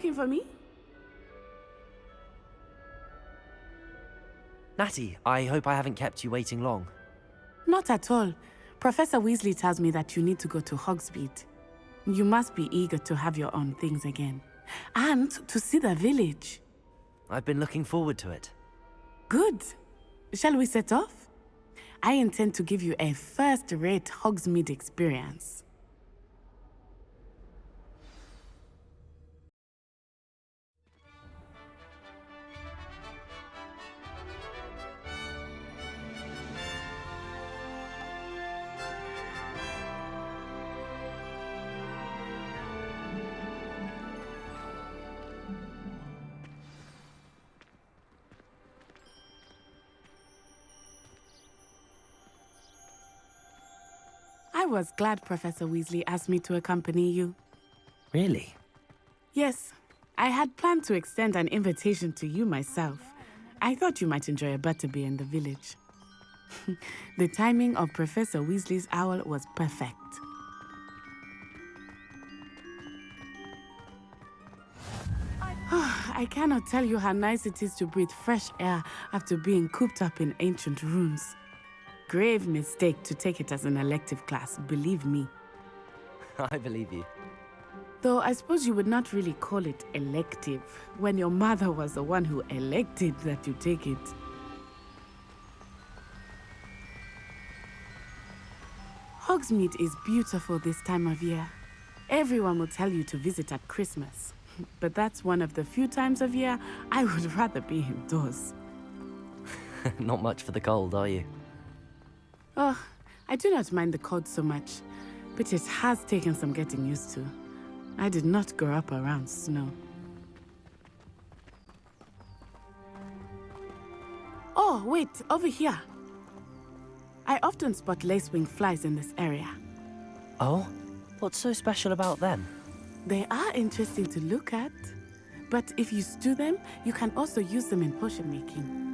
looking for me? Natty, I hope I haven't kept you waiting long. Not at all. Professor Weasley tells me that you need to go to Hogsmeade. You must be eager to have your own things again. And to see the village. I've been looking forward to it. Good. Shall we set off? I intend to give you a first-rate Hogsmeade experience. I was glad Professor Weasley asked me to accompany you. Really? Yes, I had planned to extend an invitation to you myself. I thought you might enjoy a butterbeer in the village. The timing of Professor Weasley's owl was perfect. I cannot tell you how nice it is to breathe fresh air after being cooped up in ancient rooms. Grave mistake to take it as an elective class, believe me. I believe you. Though I suppose you would not really call it elective when your mother was the one who elected that you take it. Hogsmeade is beautiful this time of year. Everyone will tell you to visit at Christmas. But that's one of the few times of year I would rather be indoors. Not much for the cold, are you? Oh, I do not mind the cold so much, but it has taken some getting used to. I did not grow up around snow. Oh, wait, over here. I often spot lacewing flies in this area. Oh? What's so special about them? They are interesting to look at, but if you stew them, you can also use them in potion making.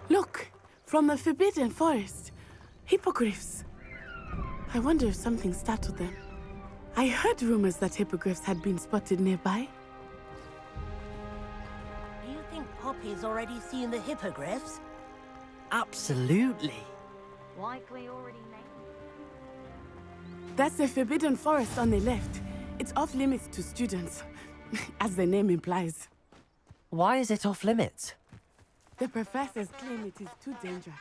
Look, from the Forbidden Forest. Hippogriffs. I wonder if something startled them. I heard rumors that hippogriffs had been spotted nearby. Do you think Poppy's already seen the hippogriffs? Absolutely. Likely already named. That's the Forbidden Forest on the left. It's off limits to students, as the name implies. Why is it off limits? The professors claim it is too dangerous.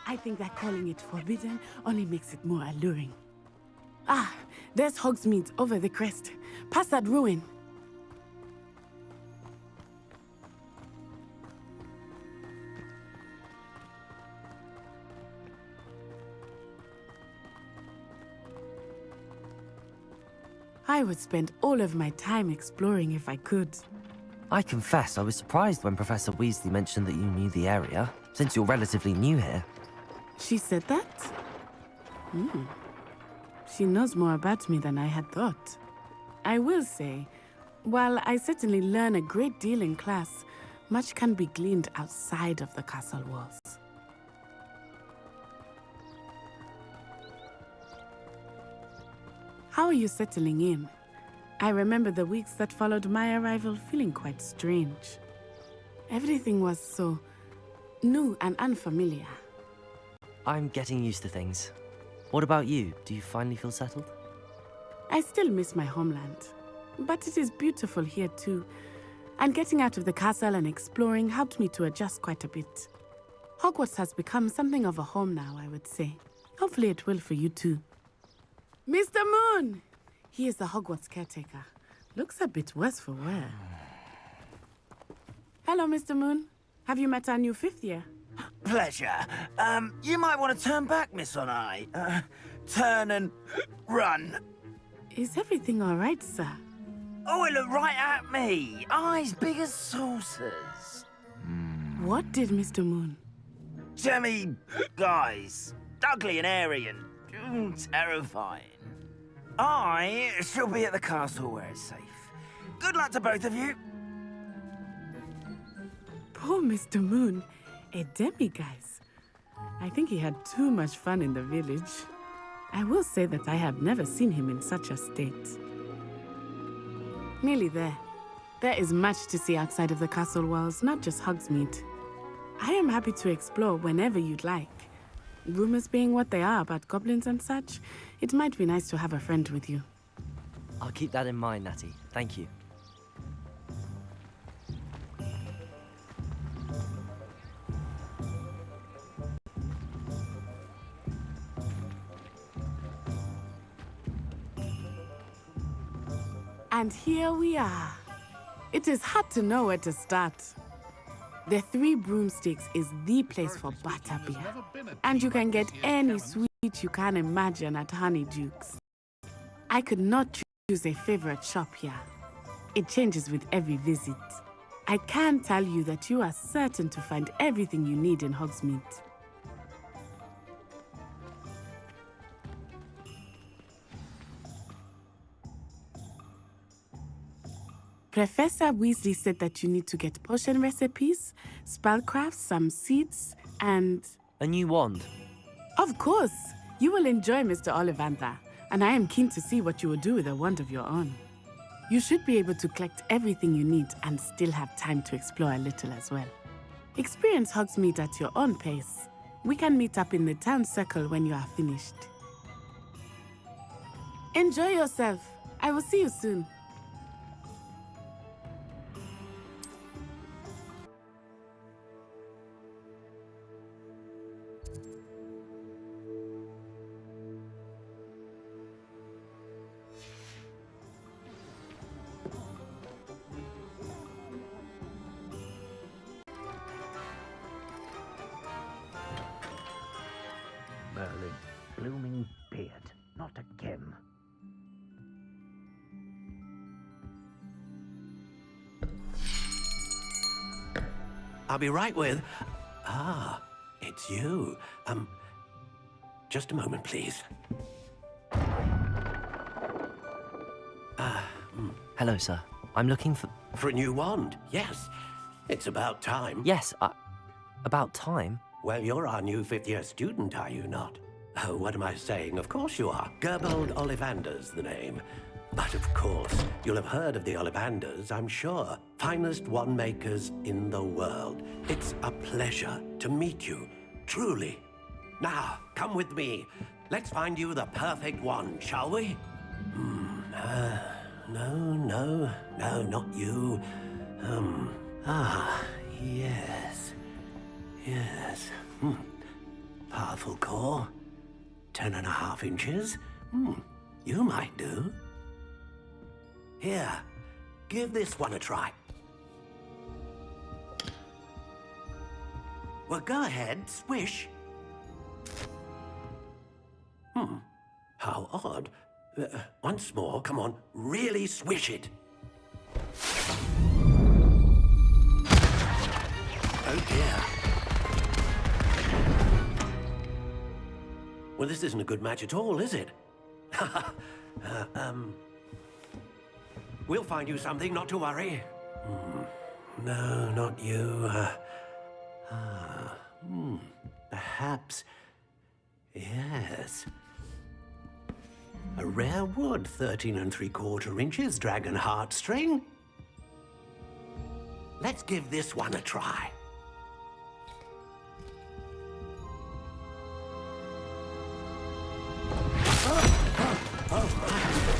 I think that calling it forbidden only makes it more alluring. Ah, there's Hogsmeade over the crest. Past that ruin. I would spend all of my time exploring if I could. I confess I was surprised when Professor Weasley mentioned that you knew the area, since you're relatively new here. She said that? She knows more about me than I had thought. I will say, while I certainly learn a great deal in class, much can be gleaned outside of the castle walls. How are you settling in? I remember the weeks that followed my arrival feeling quite strange. Everything was so new and unfamiliar. I'm getting used to things. What about you? Do you finally feel settled? I still miss my homeland, but it is beautiful here too. And getting out of the castle and exploring helped me to adjust quite a bit. Hogwarts has become something of a home now, I would say. Hopefully it will for you too. Mr. Moon! He is the Hogwarts caretaker. Looks a bit worse for wear. Hello, Mr. Moon. Have you met our new fifth year? Pleasure. You might want to turn back, Miss Onai. Turn and run. Is everything all right, sir? Oh, it looked right at me. Eyes big as saucers. What did Mr. Moon? Jemmy guys. Ugly and airy and Terrifying. I shall be at the castle where it's safe. Good luck to both of you. Poor Mr. Moon, a demiguise. I think he had too much fun in the village. I will say that I have never seen him in such a state. Nearly there. There is much to see outside of the castle walls, not just Hogsmeade. I am happy to explore whenever you'd like. Rumors being what they are about goblins and such, it might be nice to have a friend with you. I'll keep that in mind, Natty. Thank you. And here we are. It is hard to know where to start. The Three Broomsticks is the place for butterbeer, and you can get any sweet you can imagine at Honeyduke's. I could not choose a favorite shop here. It changes with every visit. I can tell you that you are certain to find everything you need in Hogsmeade. Professor Weasley said that you need to get potion recipes, spellcrafts, some seeds, and... A new wand. Of course! You will enjoy Mr. Ollivander, and I am keen to see what you will do with a wand of your own. You should be able to collect everything you need and still have time to explore a little as well. Experience Hogsmeade at your own pace. We can meet up in the town circle when you are finished. Enjoy yourself. I will see you soon. Merlin, blooming beard, not again. I'll be right with... Ah, it's you. Just a moment, please. Hello, sir. I'm looking for... For a new wand, yes. It's about time. Yes, about time. Well, you're our new fifth-year student, are you not? Oh, what am I saying? Of course you are. Gerbold Ollivander's the name. But of course, you'll have heard of the Ollivanders, I'm sure. Finest wand makers in the world. It's a pleasure to meet you, truly. Now, come with me. Let's find you the perfect wand, shall we? No, not you. Yes. Yes. Powerful core. 10.5 inches. You might do. Here, give this one a try. Well, go ahead, swish. How odd. Once more, come on, really swish it. Oh dear. Well, this isn't a good match at all, is it? We'll find you something, not to worry. No, not you. Perhaps... Yes. A rare wood, 13 3/4 inches, dragon heartstring. Let's give this one a try.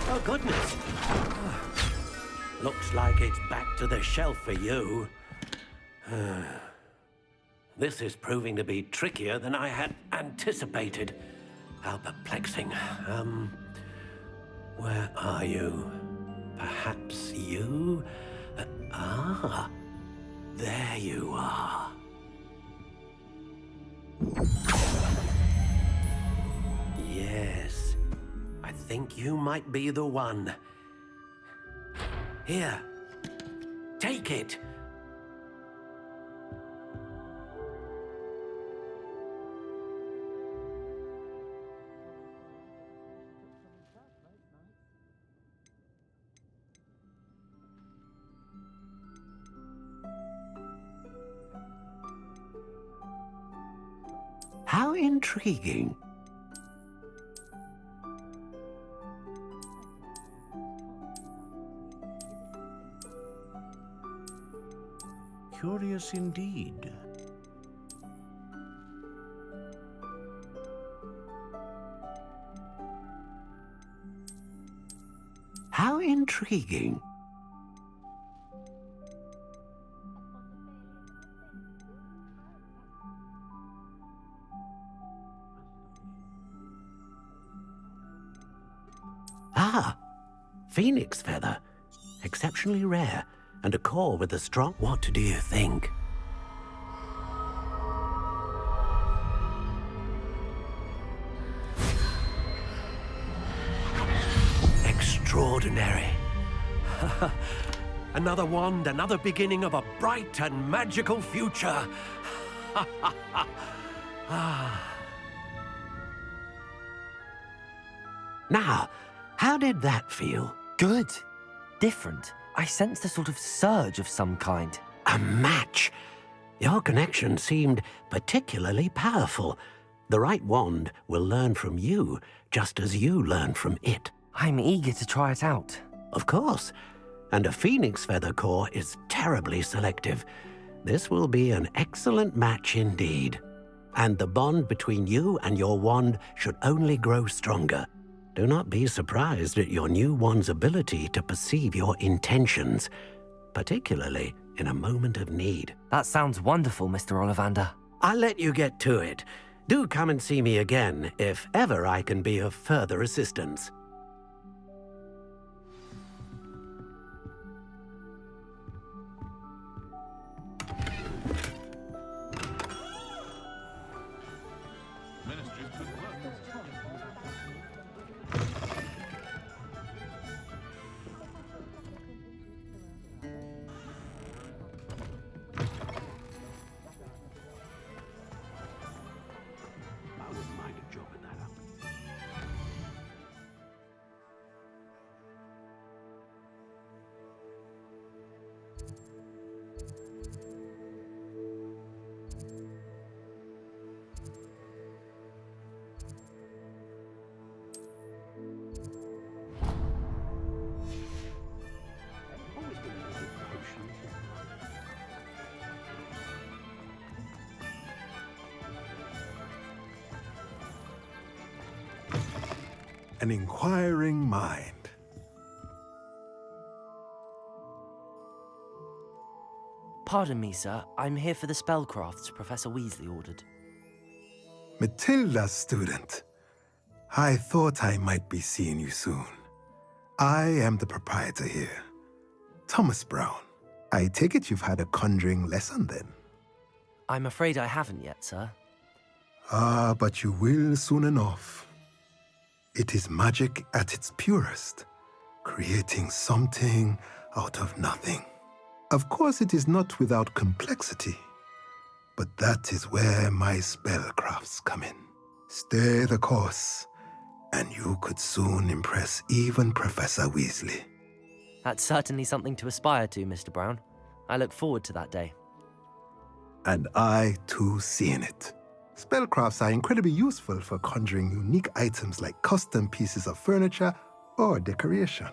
Oh, goodness. Looks like it's back to the shelf for you. This is proving to be trickier than I had anticipated. How perplexing. Where are you? Perhaps you? There you are. Yes, I think you might be the one. Here, take it. How intriguing. Curious indeed. How intriguing. Ah, phoenix feather. Exceptionally rare, and a core with a strong... What do you think? Extraordinary. Another wand, another beginning of a bright and magical future. Now, how did that feel? Good. Different. I sensed a sort of surge of some kind. A match. Your connection seemed particularly powerful. The right wand will learn from you, just as you learn from it. I'm eager to try it out. Of course. And a phoenix feather core is terribly selective. This will be an excellent match indeed. And the bond between you and your wand should only grow stronger. Do not be surprised at your new wand's ability to perceive your intentions, particularly in a moment of need. That sounds wonderful, Mr. Ollivander. I'll let you get to it. Do come and see me again if ever I can be of further assistance. An inquiring mind. Pardon me, sir. I'm here for the spellcrafts Professor Weasley ordered. Matilda's student. I thought I might be seeing you soon. I am the proprietor here, Thomas Brown. I take it you've had a conjuring lesson then? I'm afraid I haven't yet, sir. Ah, but you will soon enough. It is magic at its purest, creating something out of nothing. Of course, it is not without complexity, but that is where my spellcrafts come in. Stay the course, and you could soon impress even Professor Weasley. That's certainly something to aspire to, Mr. Brown. I look forward to that day. And I, too, see in it. Spellcrafts are incredibly useful for conjuring unique items like custom pieces of furniture or decoration.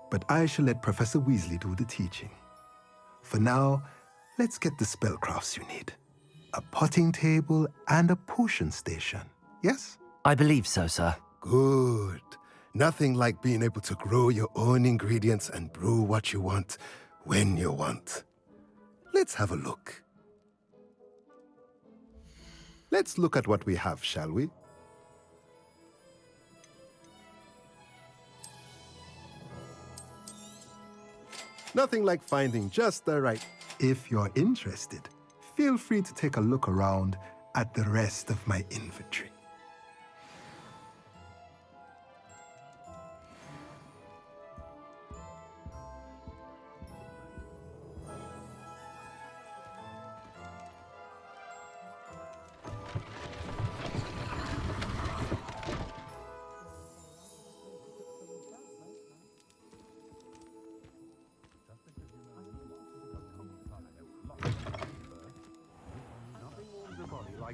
But I shall let Professor Weasley do the teaching. For now, let's get the spellcrafts you need. A potting table and a potion station, yes? I believe so, sir. Good. Nothing like being able to grow your own ingredients and brew what you want when you want. Let's have a look. Let's look at what we have, shall we? Nothing like finding just the right. If you're interested, feel free to take a look around at the rest of my inventory.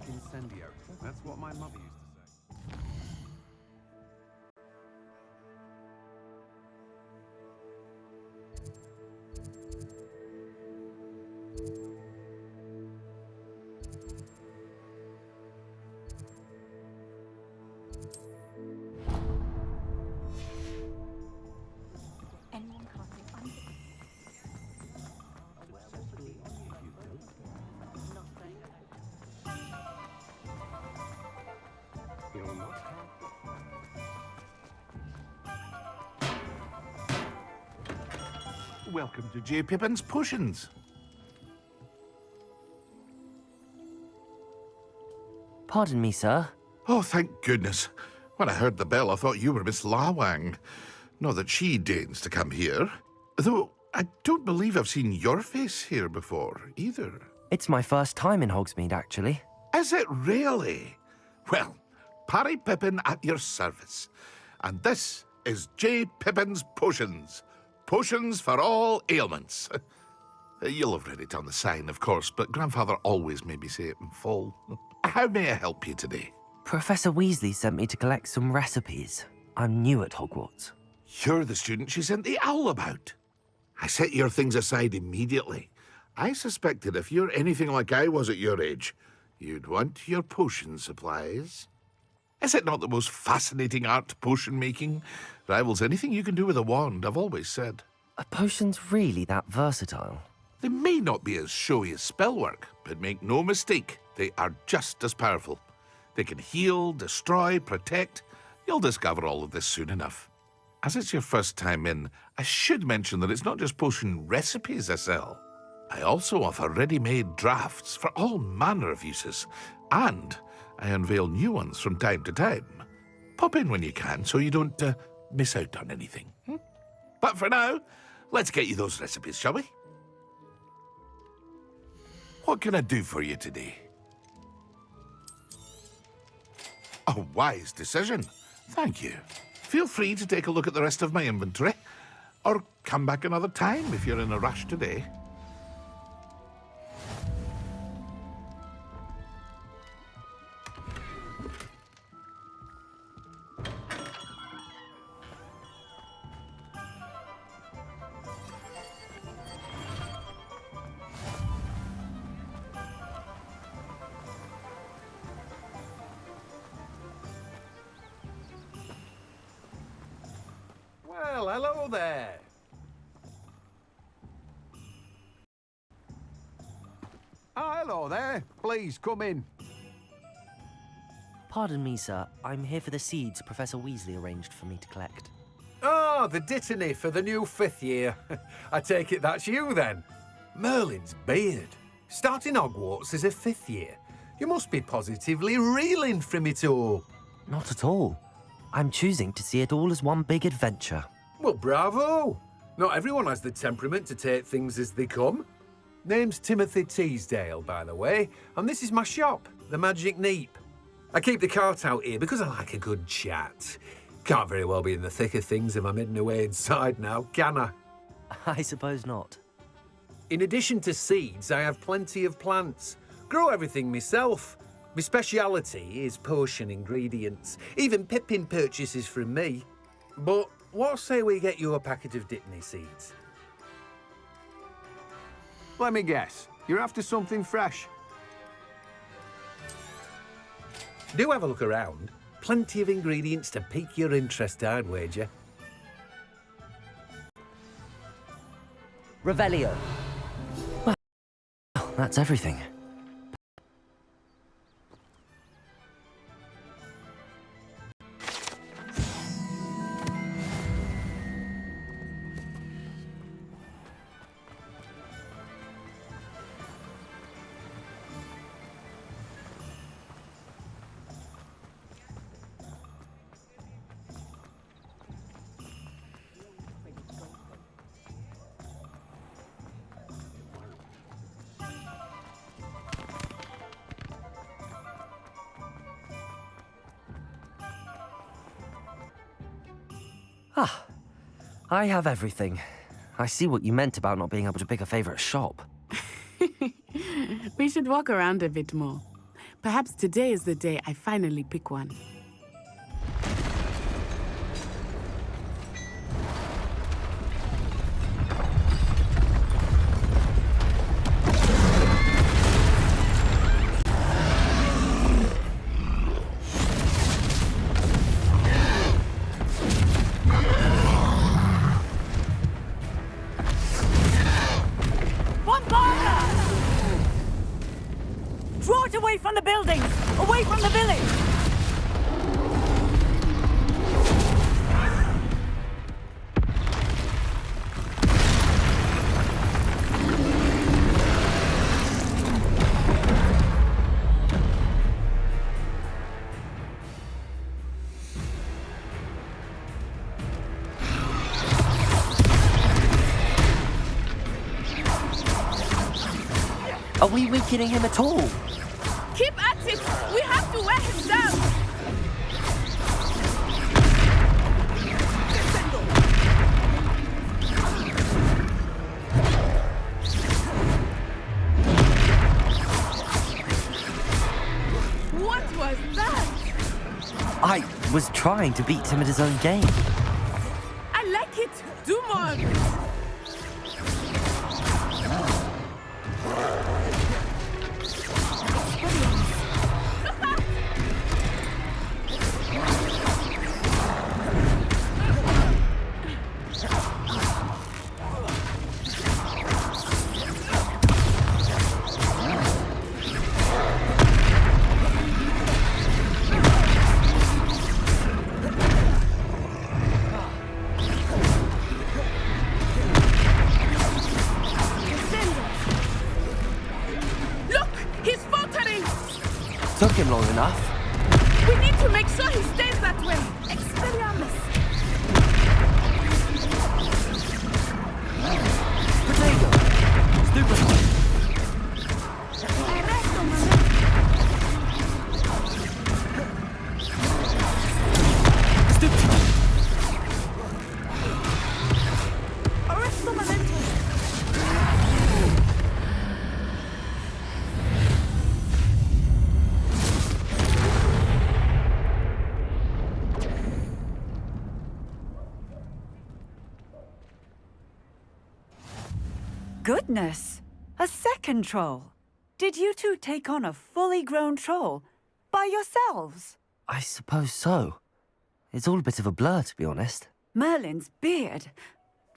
incendiary. That's what my mother used to say. Anyone can't do You'll not Welcome to J. Pippin's Potions. Pardon me, sir. Oh, thank goodness. When I heard the bell, I thought you were Miss Lawang. Not that she deigns to come here. Though I don't believe I've seen your face here before, either. It's my first time in Hogsmeade, actually. Is it really? Well, Parry Pippin at your service. And this is J. Pippin's Potions. Potions for all ailments. You'll have read it on the sign, of course, but Grandfather always made me say it in full. How may I help you today? Professor Weasley sent me to collect some recipes. I'm new at Hogwarts. You're the student she sent the owl about. I set your things aside immediately. I suspected if you're anything like I was at your age, you'd want your potion supplies. Is it not the most fascinating art, potion making? Rivals anything you can do with a wand, I've always said. Are potions really that versatile? They may not be as showy as spellwork, but make no mistake, they are just as powerful. They can heal, destroy, protect. You'll discover all of this soon enough. As it's your first time in, I should mention that it's not just potion recipes I sell. I also offer ready-made drafts for all manner of uses, and I unveil new ones from time to time. Pop in when you can so you don't miss out on anything. But for now, let's get you those recipes, shall we? What can I do for you today? A wise decision. Thank you. Feel free to take a look at the rest of my inventory, or come back another time if you're in a rush today. Well, hello there. Oh, hello there. Please come in. Pardon me, sir. I'm here for the seeds Professor Weasley arranged for me to collect. Oh, the dittany for the new 5th year. I take it that's you then. Merlin's beard. Starting Hogwarts as a 5th year. You must be positively reeling from it all. Not at all. I'm choosing to see it all as one big adventure. Well, bravo. Not everyone has the temperament to take things as they come. Name's Timothy Teasdale, by the way, and this is my shop, the Magic Neep. I keep the cart out here because I like a good chat. Can't very well be in the thick of things if I'm hidden away inside now, can I? I suppose not. In addition to seeds, I have plenty of plants. Grow everything myself. My speciality is potion ingredients. Even Pippin purchases from me. But what say we get you a packet of Dittany seeds? Let me guess. You're after something fresh. Do have a look around. Plenty of ingredients to pique your interest, I'd wager. Revelio. Well, that's everything. Ah, I have everything. I see what you meant about not being able to pick a favorite shop. We should walk around a bit more. Perhaps today is the day I finally pick one. Draw it away from the buildings! Away from the village! Are we weakening him at all? Keep at it! We have to wear him down! What was that? I was trying to beat him at his own game. I like it! Do more of it! Took him long enough. We need to make sure he stays that way. Expelliarmus. Potato. Stupefy. Arresto momento. Stupefy. Arresto momento. Goodness! A second troll! Did you two take on a fully grown troll? By yourselves? I suppose so. It's all a bit of a blur, to be honest. Merlin's beard.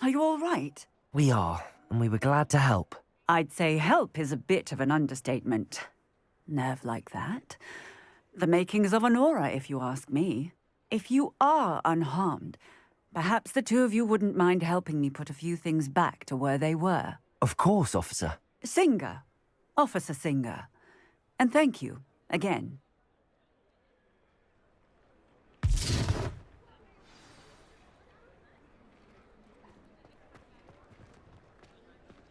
Are you all right? We are, and we were glad to help. I'd say help is a bit of an understatement. Nerve like that. The makings of an aura, if you ask me. If you are unharmed, perhaps the two of you wouldn't mind helping me put a few things back to where they were. Of course, officer. Singer. Officer Singer. And thank you, again.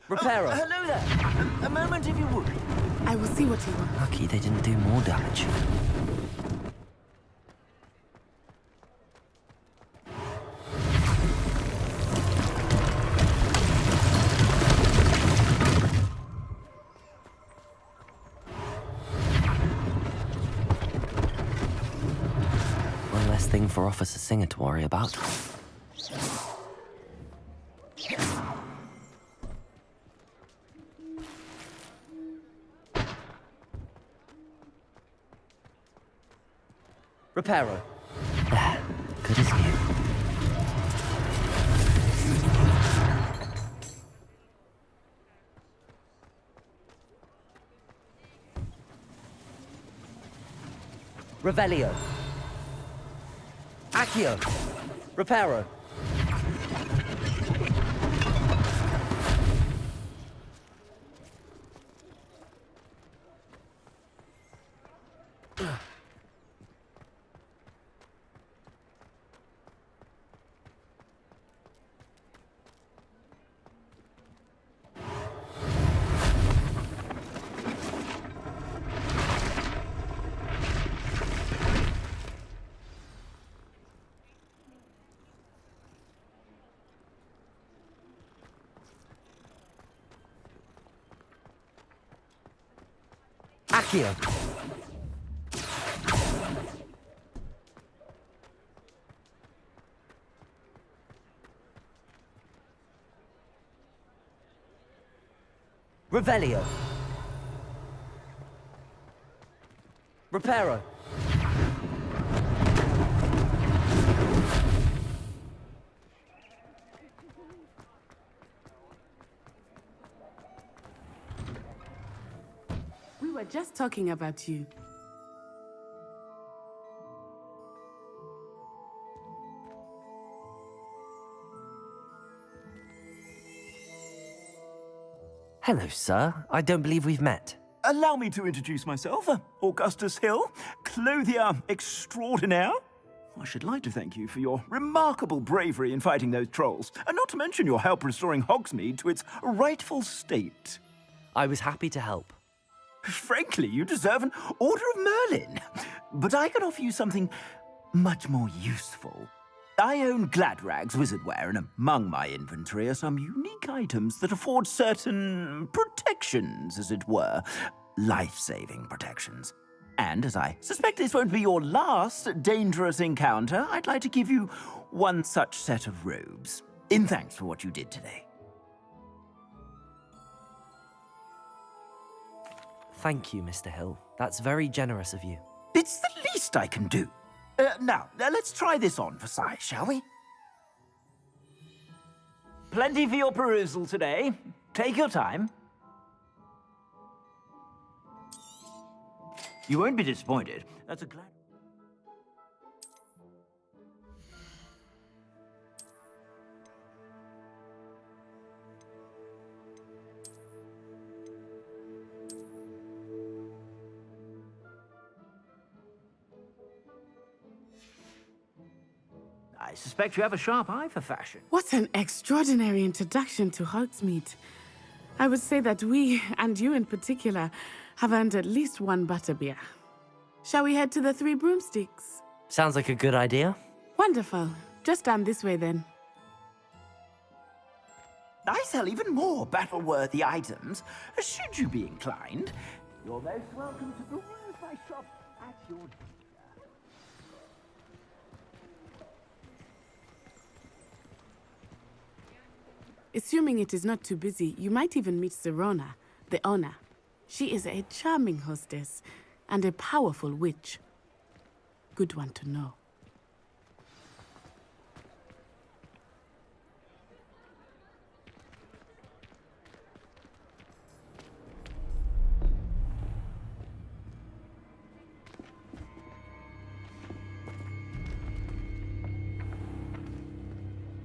Repairer. Hello there. A moment if you would. I will see what you want. Lucky they didn't do more damage. One less thing for Officer Singer to worry about. Reparo. There. Good as new. Revelio. Accio. Reparo. Accio. Revelio. Reparo. We were just talking about you. Hello, sir. I don't believe we've met. Allow me to introduce myself. Augustus Hill, clothier extraordinaire. I should like to thank you for your remarkable bravery in fighting those trolls, and not to mention your help restoring Hogsmeade to its rightful state. I was happy to help. Frankly, you deserve an Order of Merlin. But I can offer you something much more useful. I own Gladrag's wizardware, and among my inventory are some unique items that afford certain protections, as it were. Life-saving protections. And as I suspect this won't be your last dangerous encounter, I'd like to give you one such set of robes, in thanks for what you did today. Thank you, Mr. Hill. That's very generous of you. It's the least I can do. Now, let's try this on for size, shall we? Plenty for your perusal today. Take your time. You won't be disappointed. That's a glad... I suspect you have a sharp eye for fashion. What an extraordinary introduction to Hogsmeade. I would say that we, and you in particular, have earned at least one butterbeer. Shall we head to the Three Broomsticks? Sounds like a good idea. Wonderful. Just down this way then. I sell even more battle-worthy items, should you be inclined. You're most welcome to peruse my shop at your leisure. Assuming it is not too busy, you might even meet Sirona, the owner. She is a charming hostess and a powerful witch. Good one to know.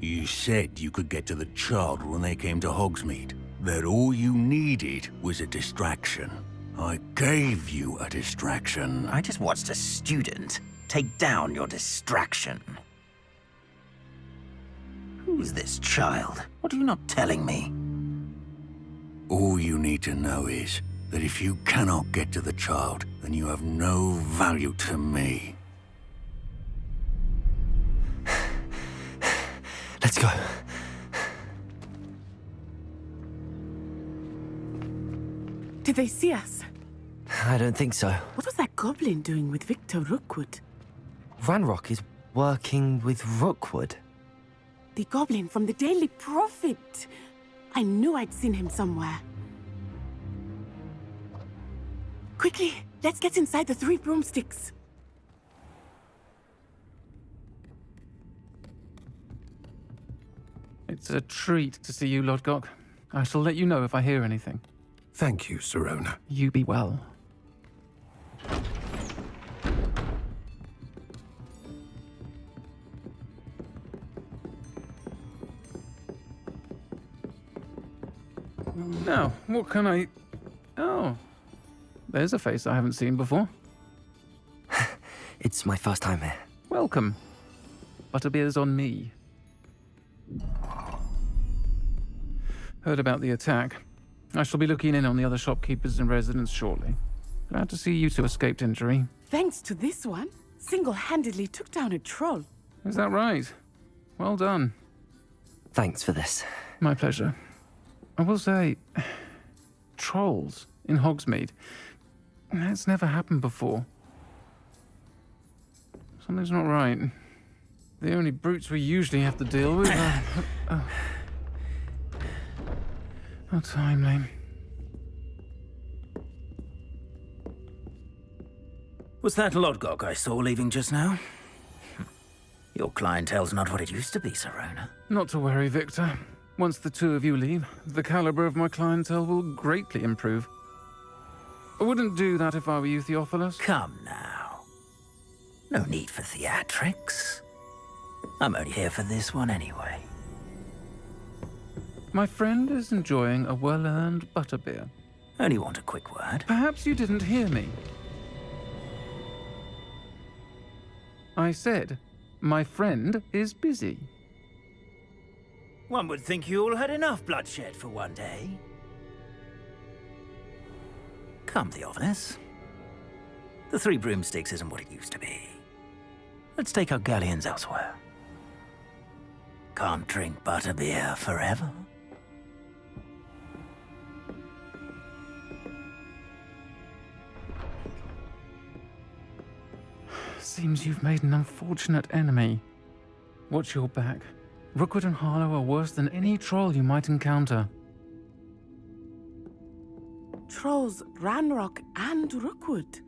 You said you could get to the child when they came to Hogsmeade. That all you needed was a distraction. I gave you a distraction. I just watched a student take down your distraction. Who's this child? What are you not telling me? All you need to know is that if you cannot get to the child, then you have no value to me. Let's go. Did they see us? I don't think so. What was that goblin doing with Victor Rookwood? Ranrock is working with Rookwood. The goblin from the Daily Prophet. I knew I'd seen him somewhere. Quickly, let's get inside the Three Broomsticks. It's a treat to see you, Lodgok. I shall let you know if I hear anything. Thank you, Sirona. You be well. Now, what can I... Oh, there's a face I haven't seen before. It's my first time here. Welcome. Butterbeer's on me. Heard about the attack. I shall be looking in on the other shopkeepers and residents shortly. Glad to see you two escaped injury. Thanks to this one, single-handedly took down a troll. Is that right? Well done. Thanks for this. My pleasure. I will say, trolls in Hogsmeade. That's never happened before. Something's not right. The only brutes we usually have to deal with are... Oh, timely. Was that Lodgok I saw leaving just now? Your clientele's not what it used to be, Sirona. Not to worry, Victor. Once the two of you leave, the caliber of my clientele will greatly improve. I wouldn't do that if I were you, Theophilus. Come now. No need for theatrics. I'm only here for this one anyway. My friend is enjoying a well-earned butterbeer. Only want a quick word. Perhaps you didn't hear me. I said, my friend is busy. One would think you all had enough bloodshed for one day. Come, Theophilus. The Three Broomsticks isn't what it used to be. Let's take our galleons elsewhere. Can't drink butterbeer forever. Seems you've made an unfortunate enemy. Watch your back. Rookwood and Harlow are worse than any troll you might encounter. Trolls, Ranrock, and Rookwood.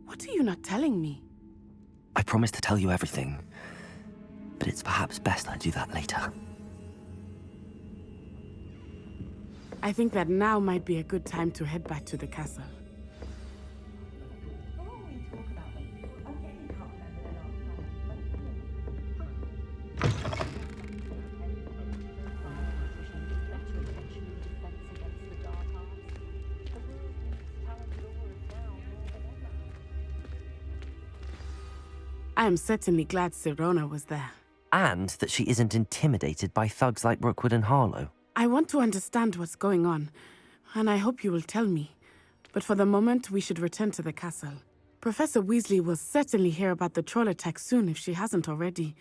What are you not telling me? I promised to tell you everything, but it's perhaps best I do that later. I think that now might be a good time to head back to the castle. I am certainly glad Sirona was there. And that she isn't intimidated by thugs like Rookwood and Harlow. I want to understand what's going on, and I hope you will tell me. But for the moment, we should return to the castle. Professor Weasley will certainly hear about the troll attack soon if she hasn't already.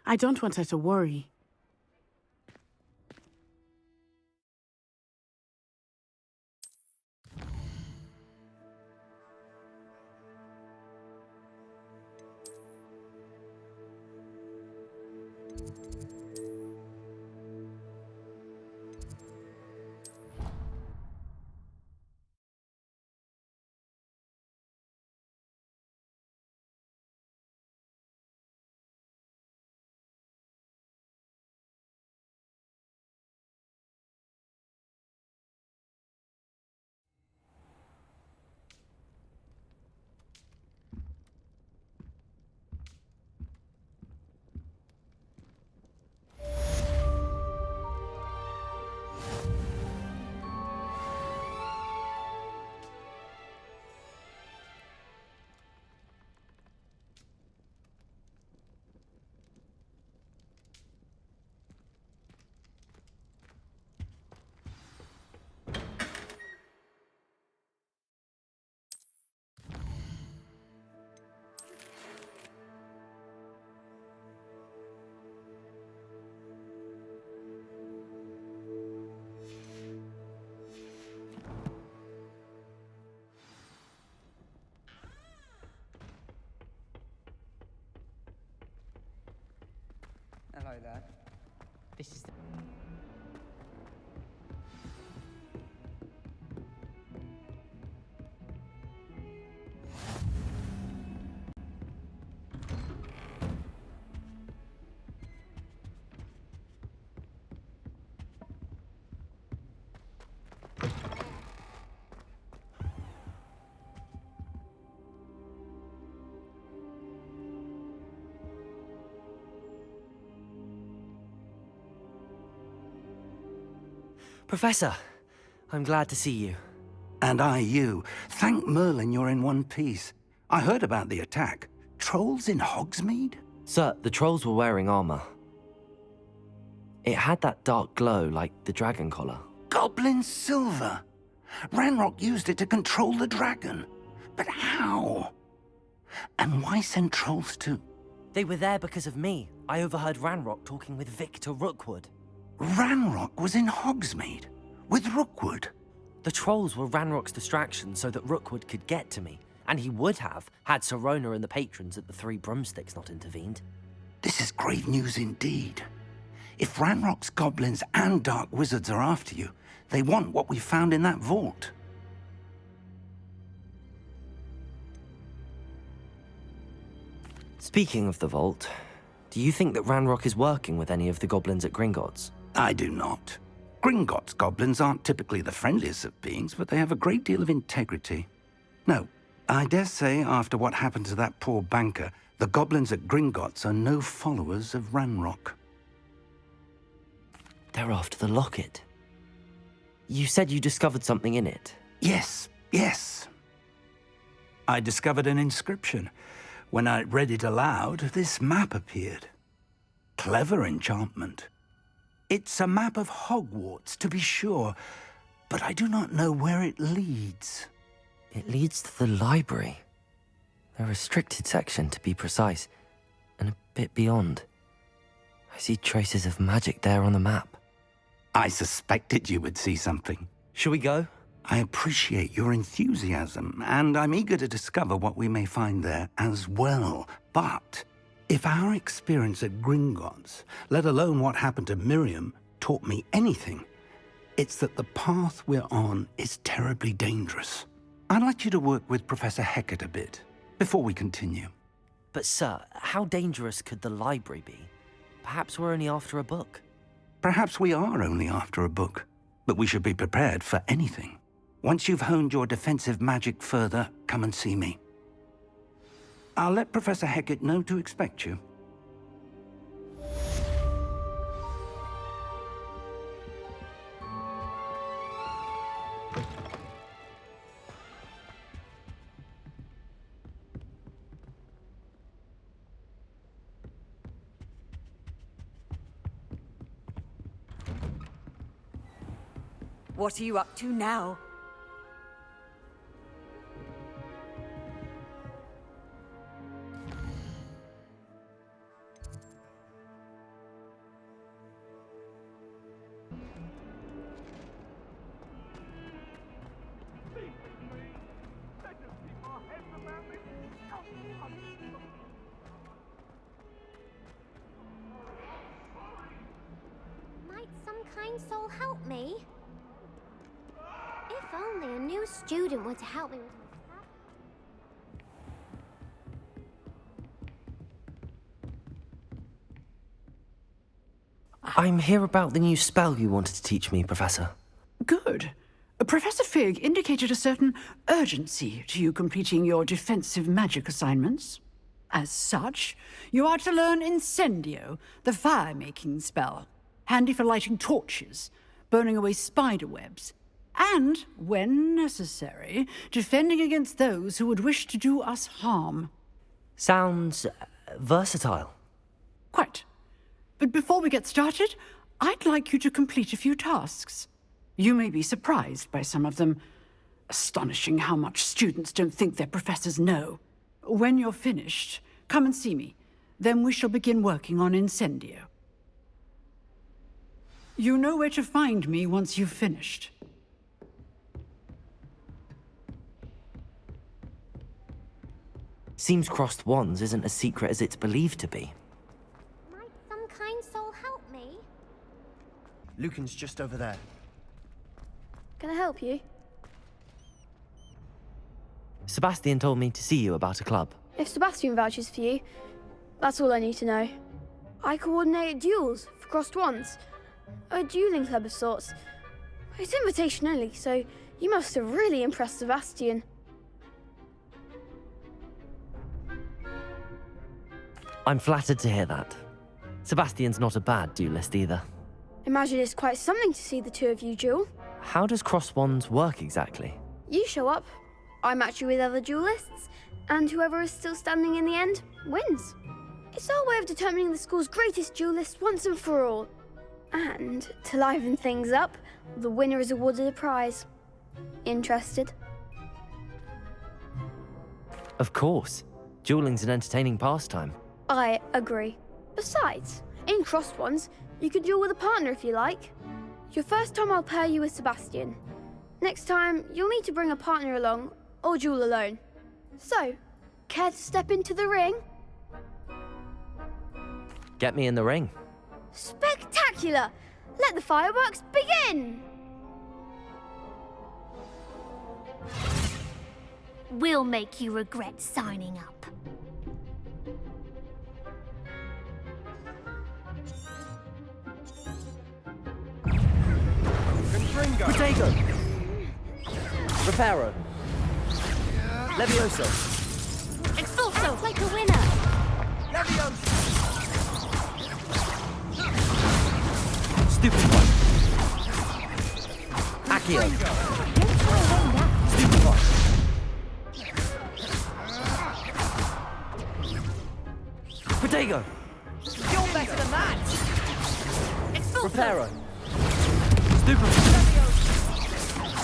I don't want her to worry. Hello there. This is the... Professor, I'm glad to see you. And I you. Thank Merlin you're in one piece. I heard about the attack. Trolls in Hogsmeade? Sir, the trolls were wearing armor. It had that dark glow like the dragon collar. Goblin silver. Ranrock used it to control the dragon. But how? And why send trolls too? They were there because of me. I overheard Ranrock talking with Victor Rookwood. Ranrock was in Hogsmeade? With Rookwood? The trolls were Ranrock's distraction so that Rookwood could get to me. And he would have, had Sirona and the patrons at the Three Broomsticks not intervened. This is grave news indeed. If Ranrock's goblins and dark wizards are after you, they want what we found in that vault. Speaking of the vault, do you think that Ranrock is working with any of the goblins at Gringotts? I do not. Gringotts goblins aren't typically the friendliest of beings, but they have a great deal of integrity. No, I dare say after what happened to that poor banker, the goblins at Gringotts are no followers of Ranrock. They're after the locket. You said you discovered something in it. Yes. I discovered an inscription. When I read it aloud, this map appeared. Clever enchantment. It's a map of Hogwarts, to be sure, but I do not know where it leads. It leads to the library. A restricted section, to be precise, and a bit beyond. I see traces of magic there on the map. I suspected you would see something. Shall we go? I appreciate your enthusiasm, and I'm eager to discover what we may find there as well. But if our experience at Gringotts, let alone what happened to Miriam, taught me anything, it's that the path we're on is terribly dangerous. I'd like you to work with Professor Hecat a bit before we continue. But sir, how dangerous could the library be? Perhaps we're only after a book. Perhaps we are only after a book, but we should be prepared for anything. Once you've honed your defensive magic further, come and see me. I'll let Professor Hecat know to expect you. What are you up to now? Might some kind soul help me? If only a new student were to help me with my stuff. I'm here about the new spell you wanted to teach me, Professor. Good. Professor Fig indicated a certain urgency to you completing your defensive magic assignments. As such, you are to learn Incendio, the fire-making spell, handy for lighting torches, burning away spider webs, and, when necessary, defending against those who would wish to do us harm. Sounds versatile. Quite. But before we get started, I'd like you to complete a few tasks. You may be surprised by some of them. Astonishing how much students don't think their professors know. When you're finished, come and see me. Then we shall begin working on Incendio. You know where to find me once you've finished. Seems crossed wands isn't as secret as it's believed to be. Might some kind soul help me? Lucan's just over there. Can I help you? Sebastian told me to see you about a club. If Sebastian vouches for you, that's all I need to know. I coordinate duels for crossed wands. A dueling club of sorts. It's invitation only, so you must have really impressed Sebastian. I'm flattered to hear that. Sebastian's not a bad duelist either. Imagine it's quite something to see the two of you duel. How does cross wands work exactly? You show up, I match you with other duelists, and whoever is still standing in the end wins. It's our way of determining the school's greatest duelist once and for all. And to liven things up, the winner is awarded a prize. Interested? Of course. Dueling's an entertaining pastime. I agree. Besides, in crossed ones, you can duel with a partner if you like. Your first time I'll pair you with Sebastian. Next time, you'll need to bring a partner along, or duel alone. So, care to step into the ring? Get me in the ring. Spectacular! Let the fireworks begin! We'll make you regret signing up. Protego! Reparo! Levioso! Expulso! Act like a winner! Levioso! Stupefy! Accio! Stupefy! Protego! You're better than that! Reparo! Stupefy!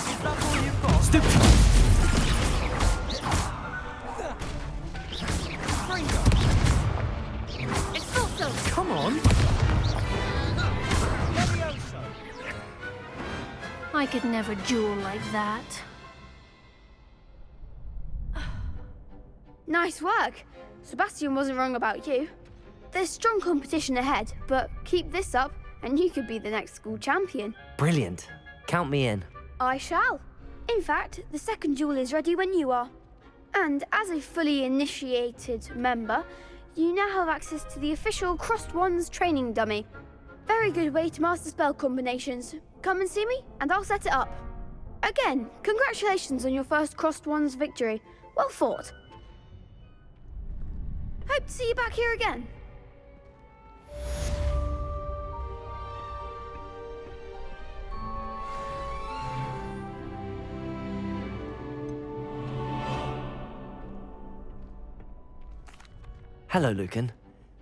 Is that all you've got? Stupefy! Expulso! Come on! I could never duel like that. Nice work. Sebastian wasn't wrong about you. There's strong competition ahead, but keep this up and you could be the next school champion. Brilliant. Count me in. I shall. In fact, the second duel is ready when you are. And as a fully initiated member, you now have access to the official Crossed Wands training dummy. Very good way to master spell combinations. Come and see me, and I'll set it up. Again, congratulations on your first Crossed Wands victory. Well fought. Hope to see you back here again. Hello, Lucan.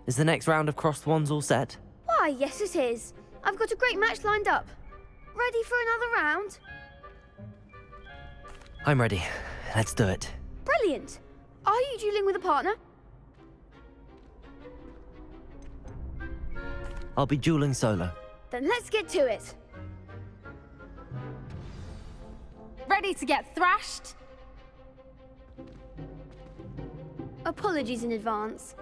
Is the next round of Crossed Wands all set? Why, yes it is. I've got a great match lined up. Ready for another round? I'm ready. Let's do it. Brilliant. Are you dueling with a partner? I'll be dueling solo. Then let's get to it. Ready to get thrashed? Apologies in advance.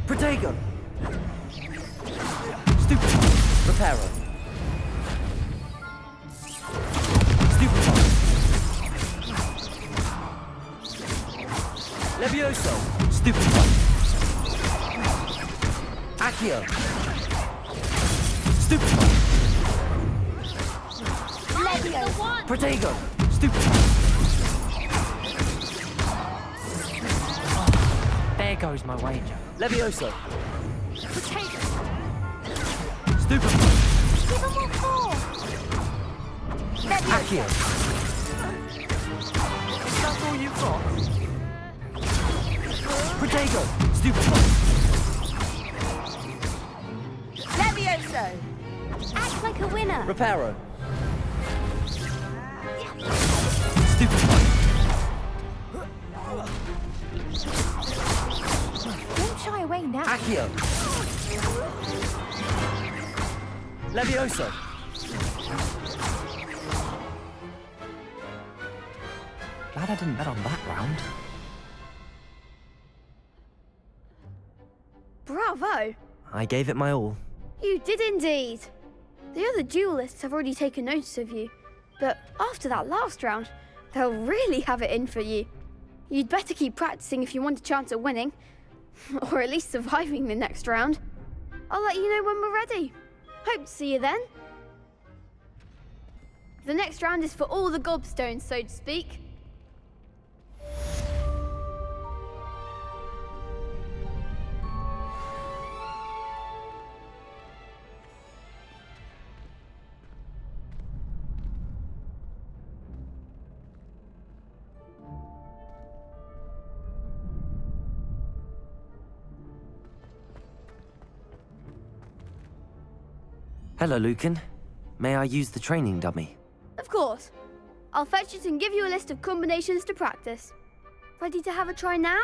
Protego! Stupefy! Reparo! Stupefy! Levioso! Stupefy! Accio! Stupefy! Protego! Stupefy! There goes my wager. Levioso! Protego! Stupefy! Give him more force! Accio! Is that all you've got? Protego! Stupefy! Levioso! Act like a winner! Reparo! Stupefy! Don't shy away now. Accio! Levioso! Glad I didn't bet on that round. Bravo! I gave it my all. You did indeed. The other duelists have already taken notice of you, but after that last round, they'll really have it in for you. You'd better keep practicing if you want a chance at winning, or at least surviving the next round. I'll let you know when we're ready. Hope to see you then. The next round is for all the gobstones, so to speak. Hello, Lucan. May I use the training dummy? Of course. I'll fetch it and give you a list of combinations to practice. Ready to have a try now?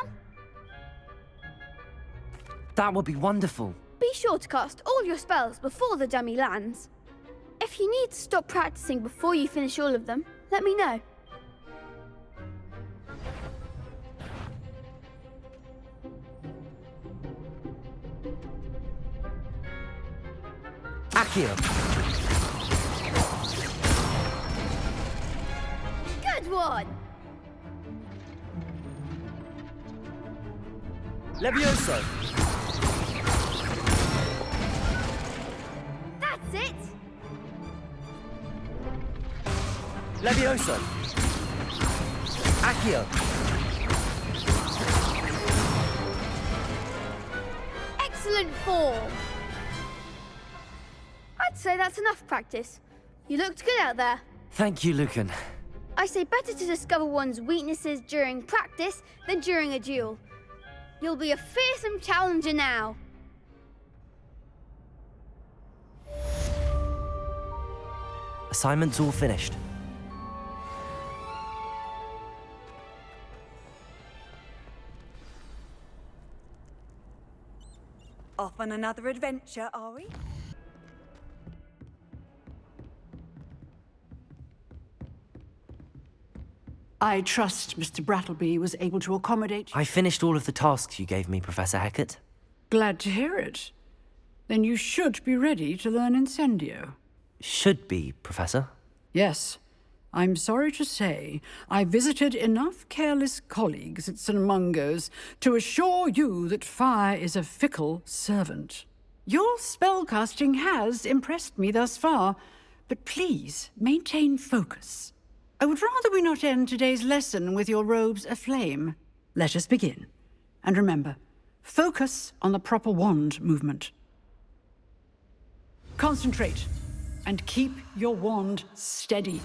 That would be wonderful. Be sure to cast all your spells before the dummy lands. If you need to stop practicing before you finish all of them, let me know. Accio! Good one! Levioso! That's it! Levioso! Accio! Excellent form! I'd say that's enough practice. You looked good out there. Thank you, Lucan. I say better to discover one's weaknesses during practice than during a duel. You'll be a fearsome challenger now. Assignment's all finished. Off on another adventure, are we? I trust Mr. Brattleby was able to accommodate you. I finished all of the tasks you gave me, Professor Hecat. Glad to hear it. Then you should be ready to learn Incendio. Should be, Professor. Yes. I'm sorry to say, I visited enough careless colleagues at St. Mungo's to assure you that fire is a fickle servant. Your spellcasting has impressed me thus far, but please maintain focus. I would rather we not end today's lesson with your robes aflame. Let us begin. And remember, focus on the proper wand movement. Concentrate, and keep your wand steady.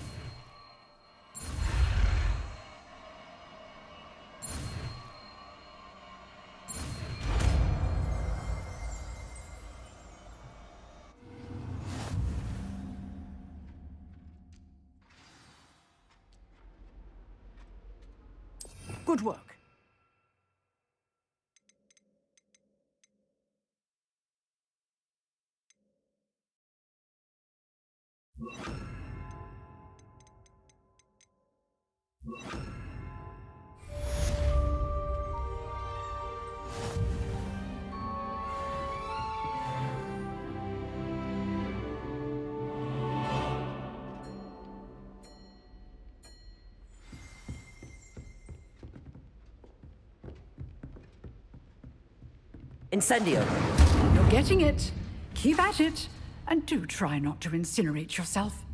Good work. Incendio! You're getting it. Keep at it. And do try not to incinerate yourself.